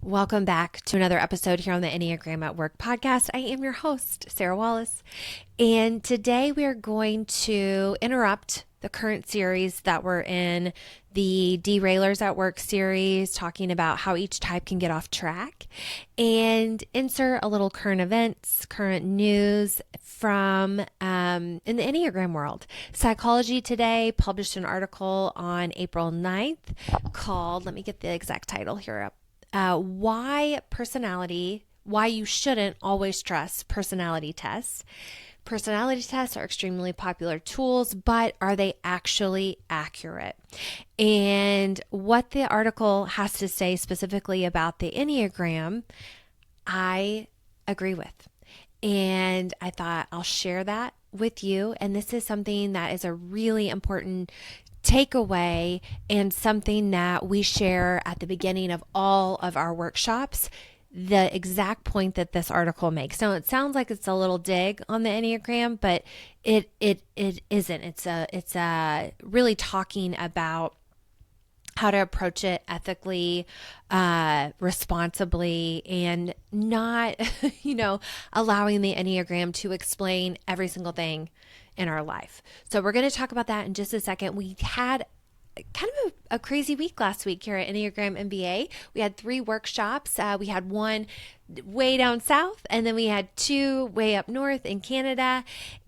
Welcome back to another episode here on the Enneagram at Work podcast. I am your host, Sarah Wallace, and today we are going to interrupt the current series that we're in, the Derailers at Work series, talking about how each type can get off track, and insert a little current events, current news from in the Enneagram world. Psychology Today published an article on April 9th called, let me get the exact title here up. Why you shouldn't always trust personality tests. Personality tests are extremely popular tools, but are they actually accurate? And what the article has to say specifically about the Enneagram, I agree with. And I thought I'll share that with you. And this is something that is a really important takeaway and something that we share at the beginning of all of our workshops, the exact point that this article makes. Now, it sounds like it's a little dig on the Enneagram, but it isn't. It's really talking about how to approach it ethically, responsibly, and not, allowing the Enneagram to explain every single thing in our life. So we're going to talk about that in just a second. We had kind of a crazy week last week here at Enneagram MBA. We had 3 workshops. We had one way down south, and then we had 2 way up north in Canada.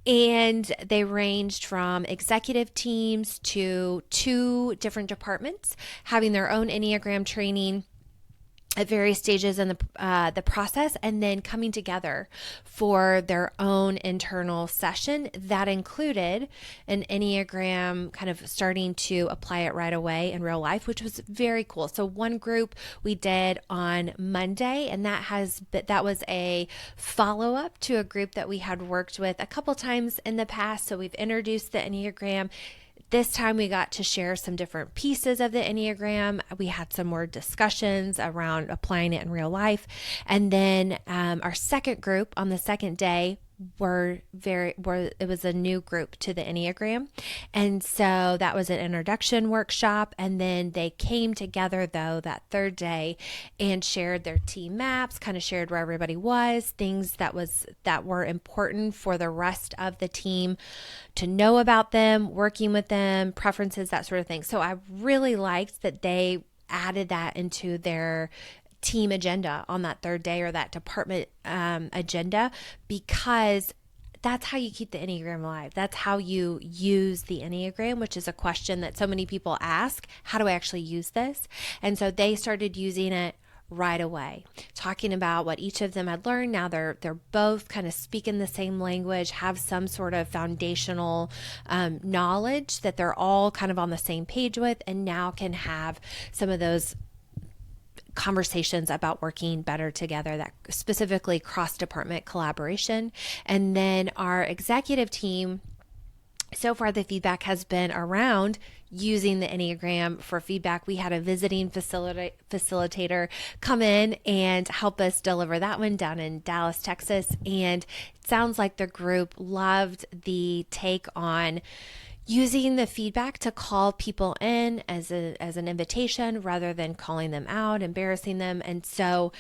And they ranged from executive teams to 2 different departments having their own Enneagram training at various stages in the process, and then coming together for their own internal session that included an Enneagram, kind of starting to apply it right away in real life, which was very cool. So one group we did on Monday, and that was a follow-up to a group that we had worked with a couple times in the past. So we've introduced the Enneagram. This time we got to share some different pieces of the Enneagram. We had some more discussions around applying it in real life. And then our second group on the second day it was a new group to the Enneagram. And so that was an introduction workshop. And then they came together though that third day and shared their team maps, kind of shared where everybody was, things that were important for the rest of the team to know about them, working with them, preferences, that sort of thing. So I really liked that they added that into their team agenda on that third day, or that department agenda, because that's how you keep the Enneagram alive. That's how you use the Enneagram, which is a question that so many people ask. How do I actually use this? And so they started using it right away, talking about what each of them had learned. Now they're both kind of speaking the same language, have some sort of foundational knowledge that they're all kind of on the same page with, and now can have some of those conversations about working better together, that specifically cross-department collaboration. And then our executive team, so far the feedback has been around using the Enneagram for feedback. We had a visiting facilitator come in and help us deliver that one down in Dallas, Texas. And it sounds like the group loved the take on using the feedback to call people in as an invitation rather than calling them out, embarrassing them. And so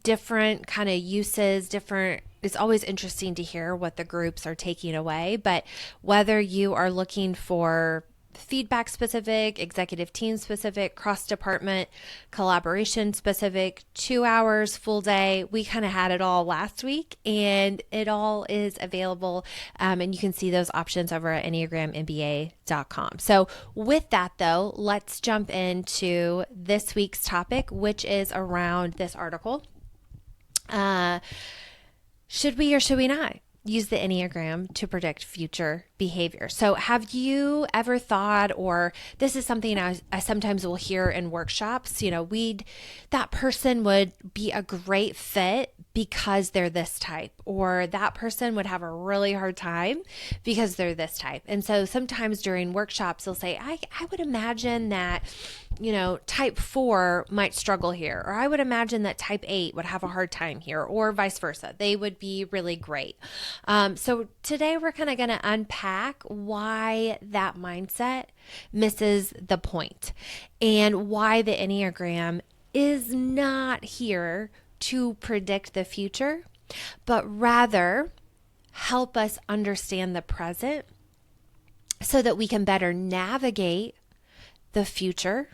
different kind of uses, it's always interesting to hear what the groups are taking away. But whether you are looking for feedback specific, executive team specific, cross-department collaboration specific, 2 hours, full day. We kind of had it all last week, and it all is available. And you can see those options over at enneagramMBA.com. So with that though, let's jump into this week's topic, which is around this article. Should we or should we not use the Enneagram to predict future behavior? So have you ever thought, or this is something I sometimes will hear in workshops, that person would be a great fit because they're this type, or that person would have a really hard time because they're this type. And so sometimes during workshops, they'll say, I would imagine that type 4 might struggle here, or I would imagine that type 8 would have a hard time here, or vice versa. They would be really great. So today we're kind of going to unpack why that mindset misses the point and why the Enneagram is not here to predict the future, but rather help us understand the present so that we can better navigate the future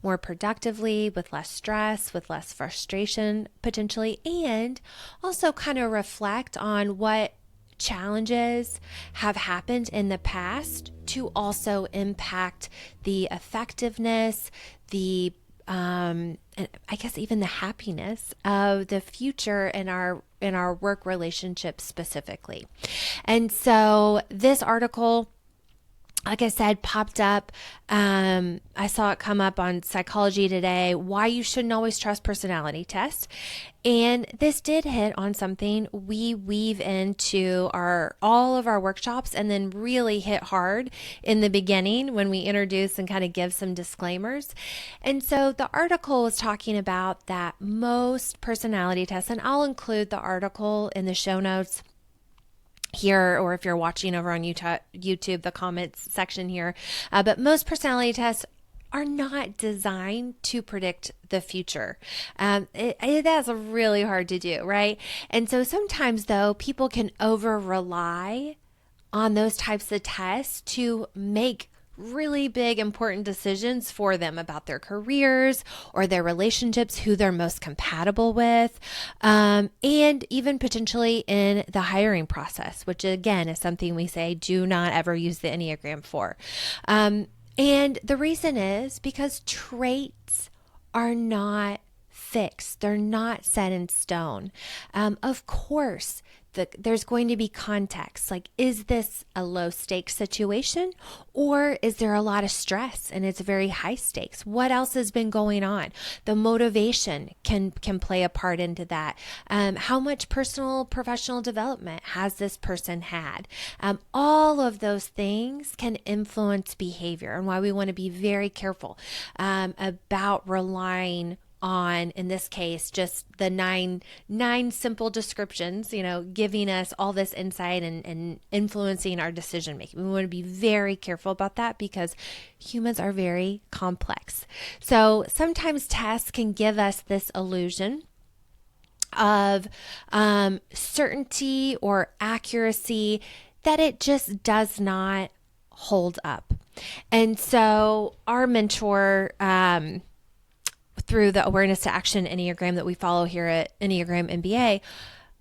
more productively, with less stress, with less frustration potentially, and also kind of reflect on what challenges have happened in the past to also impact the effectiveness, the and I guess even the happiness of the future in our work relationships specifically. And so this article, like I said, popped up. I saw it come up on Psychology Today, why you shouldn't always trust personality tests. And this did hit on something we weave into all of our workshops, and then really hit hard in the beginning when we introduce and kind of give some disclaimers. And so the article was talking about that most personality tests, and I'll include the article in the show notes here, or if you're watching over on YouTube, the comments section here. But most personality tests are not designed to predict the future. That's really hard to do, right? And so sometimes, though, people can over rely on those types of tests to make really big, important decisions for them about their careers or their relationships, who they're most compatible with, and even potentially in the hiring process, which again is something we say do not ever use the Enneagram for. And the reason is because traits are not fixed. They're not set in stone. Of course, there's going to be context. Like, is this a low stakes situation, or is there a lot of stress and it's very high stakes? What else has been going on? The motivation can play a part into that. How much personal, professional development has this person had? All of those things can influence behavior, and why we want to be very careful about relying on, in this case, just the nine simple descriptions, giving us all this insight and influencing our decision making. We want to be very careful about that because humans are very complex. So sometimes tests can give us this illusion of certainty or accuracy that it just does not hold up. And so our mentor, through the Awareness to Action Enneagram that we follow here at Enneagram MBA,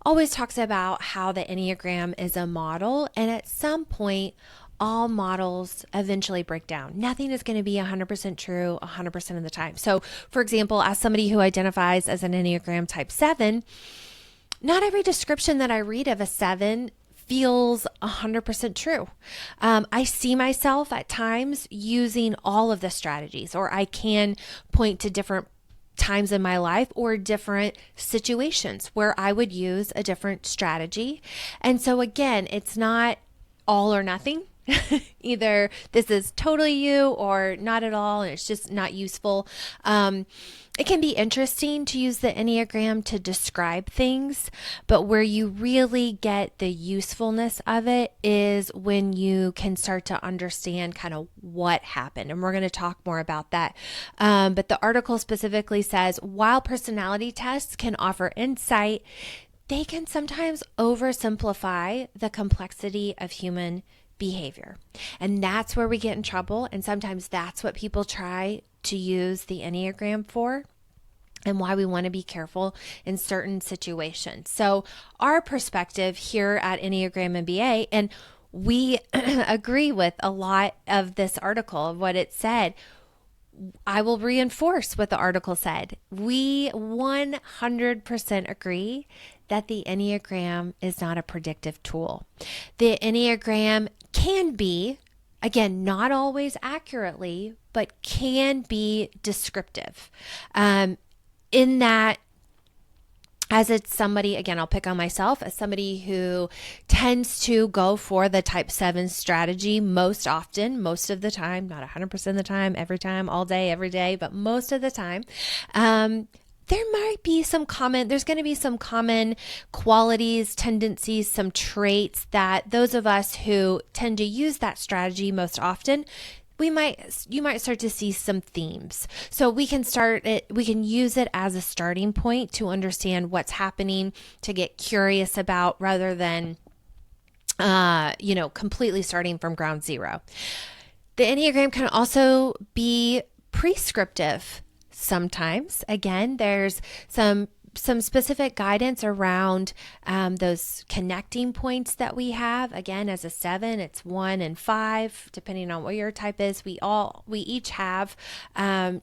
always talks about how the Enneagram is a model, and at some point all models eventually break down. Nothing is going to be 100% true 100% of the time. So for example, as somebody who identifies as an Enneagram type 7, not every description that I read of a 7 feels 100% true. I see myself at times using all of the strategies, or I can point to different times in my life or different situations where I would use a different strategy. And so again, it's not all or nothing. Either this is totally you or not at all, and it's just not useful. It can be interesting to use the Enneagram to describe things, but where you really get the usefulness of it is when you can start to understand kind of what happened. And we're going to talk more about that. But the article specifically says, while personality tests can offer insight, they can sometimes oversimplify the complexity of human behavior. And that's where we get in trouble. And sometimes that's what people try to use the Enneagram for, and why we want to be careful in certain situations. So our perspective here at Enneagram MBA, and we agree with a lot of this article, of what it said. I will reinforce what the article said. We 100% agree that the Enneagram is not a predictive tool. The Enneagram can be, again, not always accurately, but can be descriptive. In that as it's somebody, again, I'll pick on myself as somebody who tends to go for the type 7 strategy most often, most of the time, not 100% of the time, every time, all day, every day, but most of the time. There might be there's going to be some common qualities, tendencies, some traits that those of us who tend to use that strategy most often, you might start to see some themes. So we can use it as a starting point to understand what's happening, to get curious about, rather than completely starting from ground zero. The Enneagram can also be prescriptive. Sometimes, again, there's some specific guidance around those connecting points that we have. Again, as a 7, it's 1 and 5, depending on what your type is. We each have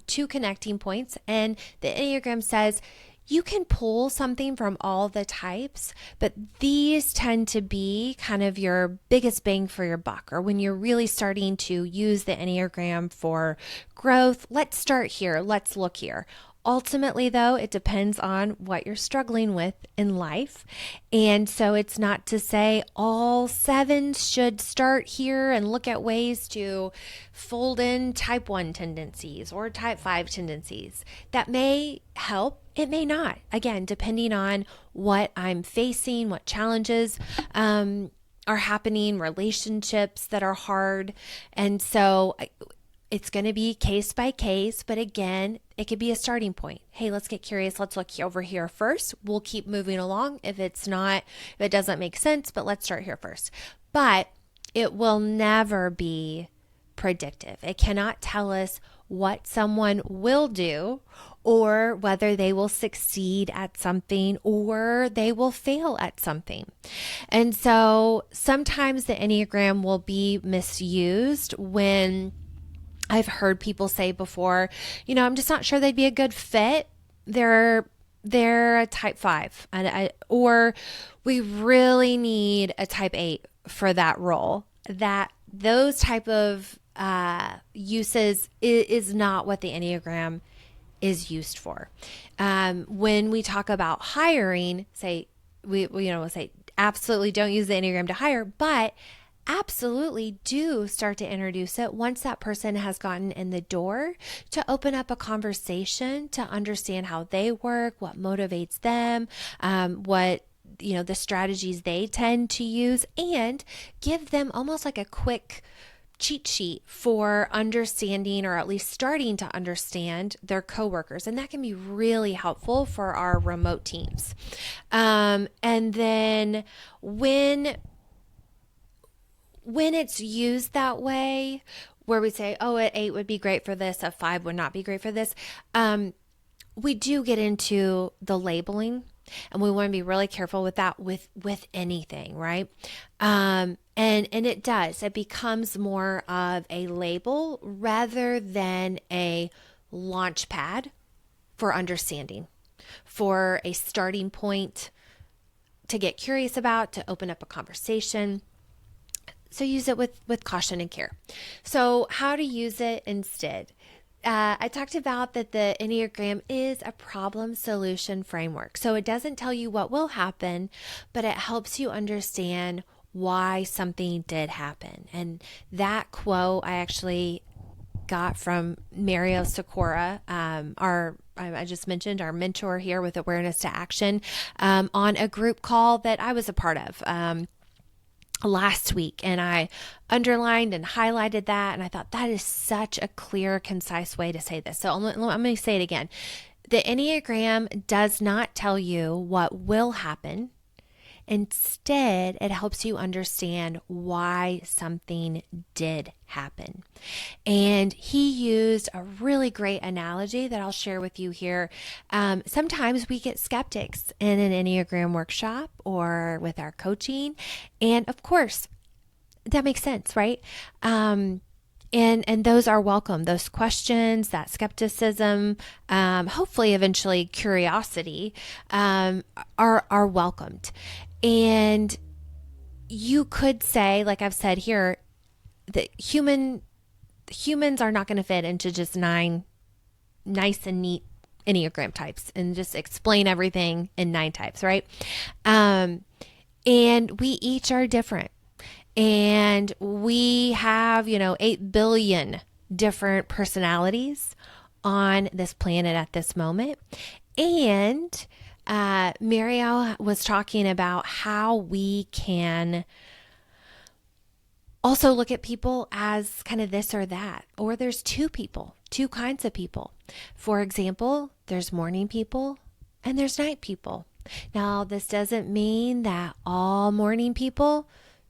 2 connecting points, and the Enneagram says you can pull something from all the types, but these tend to be kind of your biggest bang for your buck, or when you're really starting to use the Enneagram for growth. Let's start here. Let's look here. Ultimately, though, it depends on what you're struggling with in life. And so it's not to say all 7s should start here and look at ways to fold in type 1 tendencies or type 5 tendencies. That may help. It may not. Again, depending on what I'm facing, what challenges are happening, relationships that are hard. And so it's going to be case by case, but again, it could be a starting point. Hey, let's get curious. Let's look over here first. We'll keep moving along if it doesn't make sense, but let's start here first. But it will never be predictive. It cannot tell us what someone will do, or whether they will succeed at something or they will fail at something. And so sometimes the Enneagram will be misused when I've heard people say before, I'm just not sure they'd be a good fit. They're a type 5, or we really need a type 8 for that role. That those type of uses is not what the Enneagram is used for. When we talk about hiring, we'll say absolutely don't use the Enneagram to hire, but absolutely do start to introduce it once that person has gotten in the door, to open up a conversation, to understand how they work, what motivates them, what the strategies they tend to use, and give them almost like a quick cheat sheet for understanding, or at least starting to understand, their coworkers. And that can be really helpful for our remote teams. And then when it's used that way, where we say, oh, an 8 would be great for this, a 5 would not be great for this, we do get into the labeling, and we want to be really careful with that with anything, right? And it becomes more of a label rather than a launch pad for understanding, for a starting point to get curious about, to open up a conversation. So use it with caution and care. So how to use it instead? I talked about that the Enneagram is a problem solution framework. So it doesn't tell you what will happen, but it helps you understand why something did happen. And that quote I actually got from Mario Sikora, I just mentioned, our mentor here with Awareness to Action, on a group call that I was a part of last week, and I underlined and highlighted that, and I thought that is such a clear, concise way to say this. So I'm going to say it again. The Enneagram does not tell you what will happen. Instead, it helps you understand why something did happen. And he used a really great analogy that I'll share with you here. Sometimes we get skeptics in an Enneagram workshop or with our coaching. And of course, that makes sense, right? And those are welcome. Those questions, that skepticism, hopefully eventually curiosity, are welcomed. And you could say, like I've said here, that humans are not going to fit into just 9 nice and neat Enneagram types and just explain everything in 9 types, right? And we each are different. And we have, 8 billion different personalities on this planet at this moment. And Marielle was talking about how we can also look at people as kind of this or that, or there's two kinds of people. For example, there's morning people and there's night people. Now, this doesn't mean that all morning people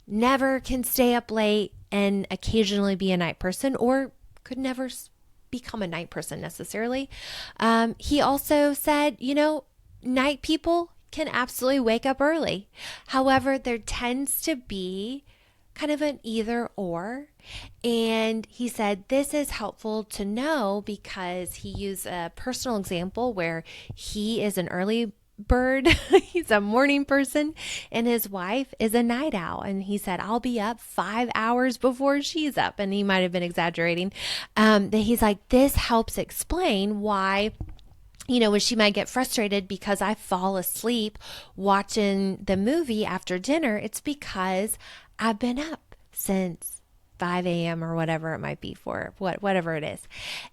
never can stay up late and occasionally be a night person, or could never become a night person necessarily. He also said, night people can absolutely wake up early. However, there tends to be kind of an either or. And he said this is helpful to know because he used a personal example where he is an early bird. He's a morning person and his wife is a night owl. And he said, I'll be up 5 hours before she's up. And he might have been exaggerating. That he's like, this helps explain why when she might get frustrated because I fall asleep watching the movie after dinner, it's because I've been up since 5 a.m. or whatever it might be for whatever it is.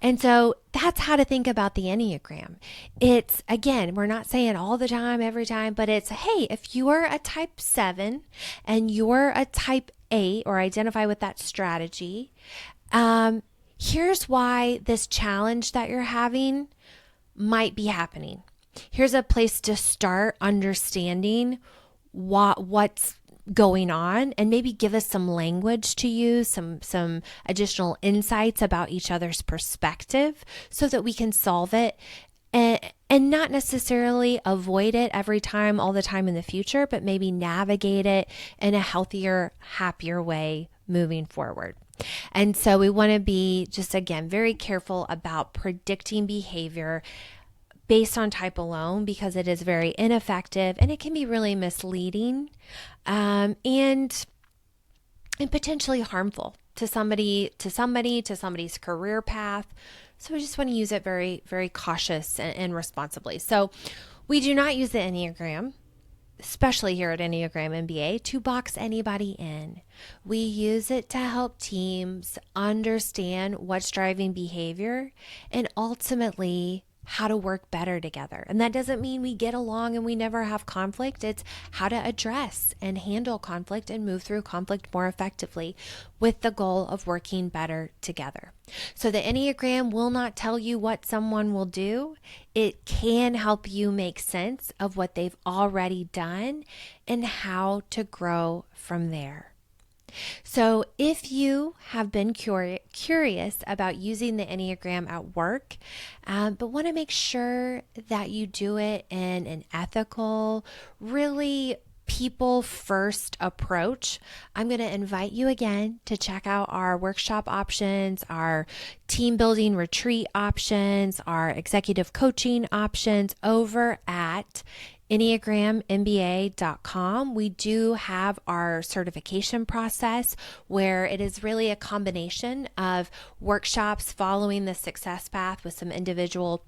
And so that's how to think about the Enneagram. It's, again, we're not saying all the time, every time, but it's, hey, if you're a type 7 and you're a type 8 or identify with that strategy, here's why this challenge that you're having might be happening. Here's a place to start understanding what's going on and maybe give us some language to use, some additional insights about each other's perspective so that we can solve it and not necessarily avoid it every time, all the time in the future, but maybe navigate it in a healthier, happier way moving forward. And so we want to be just, again, very careful about predicting behavior based on type alone because it is very ineffective and it can be really misleading and potentially harmful to somebody's career path. So we just want to use it very, very cautious and responsibly. So we do not use the Enneagram, especially here at Enneagram MBA, to box anybody in. We use it to help teams understand what's driving behavior and ultimately how to work better together. And that doesn't mean we get along and we never have conflict. It's how to address and handle conflict and move through conflict more effectively with the goal of working better together. So the Enneagram will not tell you what someone will do. It can help you make sense of what they've already done and how to grow from there. So if you have been curious about using the Enneagram at work, but want to make sure that you do it in an ethical, really people first approach, I'm going to invite you again to check out our workshop options, our team building retreat options, our executive coaching options over at EnneagramMBA.com. We do have our certification process where it is really a combination of workshops following the success path with some individual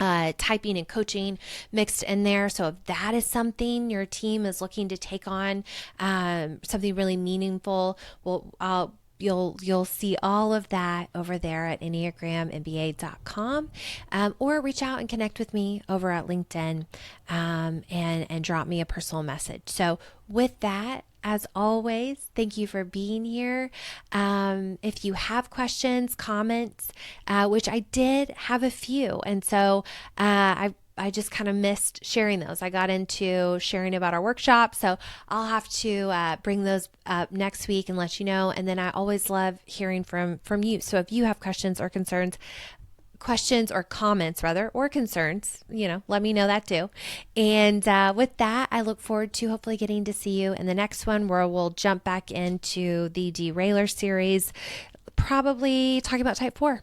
typing and coaching mixed in there. So if that is something your team is looking to take on, something really meaningful, you'll see all of that over there at EnneagramMBA.com, or reach out and connect with me over at LinkedIn and drop me a personal message. So with that, as always, thank you for being here. If you have questions, comments, which I did have a few, and so I just kind of missed sharing those. I got into sharing about our workshop, so I'll have to bring those up next week and let you know. And then I always love hearing from you. So if you have questions or comments or concerns, let me know that too. And with that, I look forward to hopefully getting to see you in the next one where we'll jump back into the Derailer series, probably talking about type 4.